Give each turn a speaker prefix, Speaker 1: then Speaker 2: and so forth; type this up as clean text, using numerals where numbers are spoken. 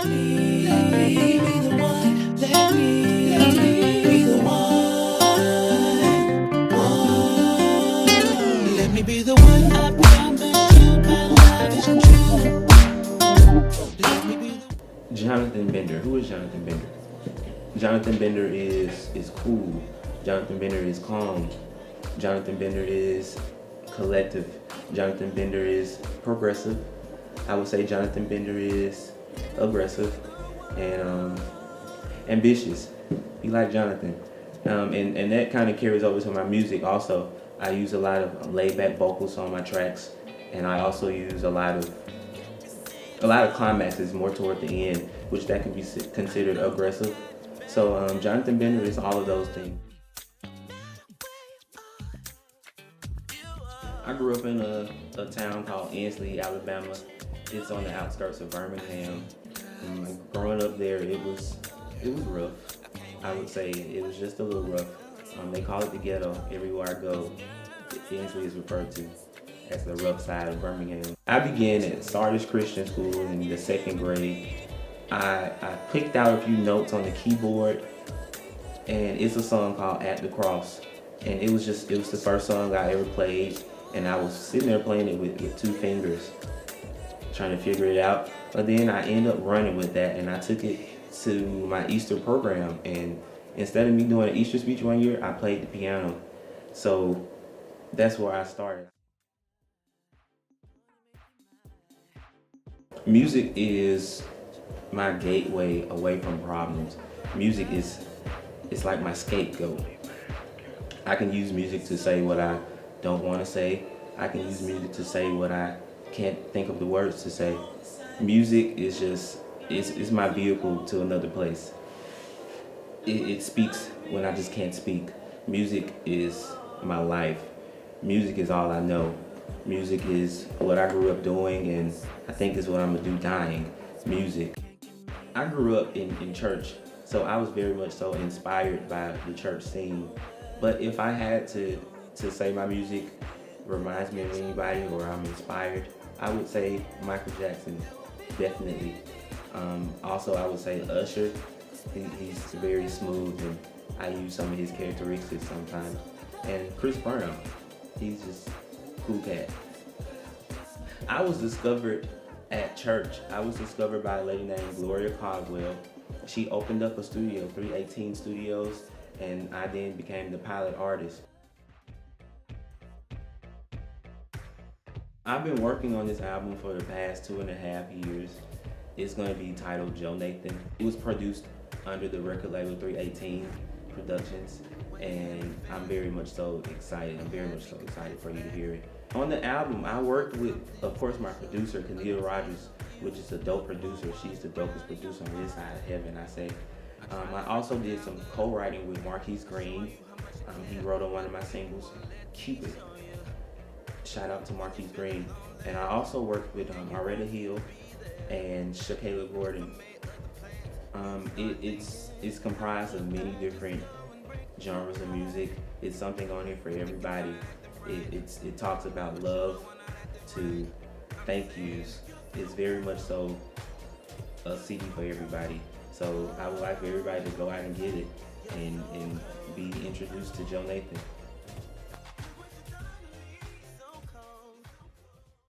Speaker 1: me be the one. Let me be the one. Let me be the one. I promise you my love is true. Let me be the one.
Speaker 2: Jonathan Bender. Who is Jonathan Bender? Jonathan Bender is cool. Jonathan Bender is calm. Jonathan Bender is collective. Jonathan Bender is progressive. I would say Jonathan Bender is aggressive and ambitious. You like Jonathan. And that kind of carries over to my music also. I use a lot of laid-back vocals on my tracks, and I also use a lot of climaxes more toward the end, which that can be considered aggressive. So Jonathan Bender is all of those things. I grew up in a town called Ensley, Alabama. It's on the outskirts of Birmingham. Growing up there, it was rough. I would say it was just a little rough. They call it the ghetto everywhere I go. Ensley is referred to as the rough side of Birmingham. I began at Sardis Christian School in the 2nd grade. I picked out a few notes on the keyboard, and it's a song called At the Cross. And it was the first song I ever played, and I was sitting there playing it with 2 fingers, trying to figure it out. But then I ended up running with that, and I took it to my Easter program, and instead of me doing an Easter speech one year, I played the piano. So that's where I started. Music is my gateway away from problems. Music it's like my scapegoat. I can use music to say what I don't want to say. I can use music to say what I can't think of the words to say. Music is it's my vehicle to another place. It speaks when I just can't speak. Music is my life. Music is all I know. Music is what I grew up doing, and I think is what I'm gonna do dying. Music. I grew up in church, so I was very much so inspired by the church scene. But if I had to say my music reminds me of anybody or I'm inspired, I would say Michael Jackson, definitely. Also, I would say Usher. He's very smooth, and I use some of his characteristics sometimes. And Chris Brown, he's just cool cat. I was discovered at church. I was discovered by a lady named Gloria Caldwell. She opened up a studio, 318 Studios, and I then became the pilot artist. I've been working on this album for the past 2.5 years. It's going to be titled Joe Nathan. It was produced under the record label 318 Productions, and I'm very much so excited. I'm very much so excited for you to hear it. On the album, I worked with, of course, my producer, Kenita Rogers, which is a dope producer. She's the dopest producer on this side of heaven, I say. I also did some co-writing with Marquise Green. He wrote on one of my singles, Cupid. Shout out to Marquise Green. And I also worked with Maretta Hill and Shakayla Gordon. It's comprised of many different genres of music. It's something on here for everybody. It talks about love to thank yous. It's very much so a CD for everybody. So I would like for everybody to go out and get it and be introduced to Joe Nathan.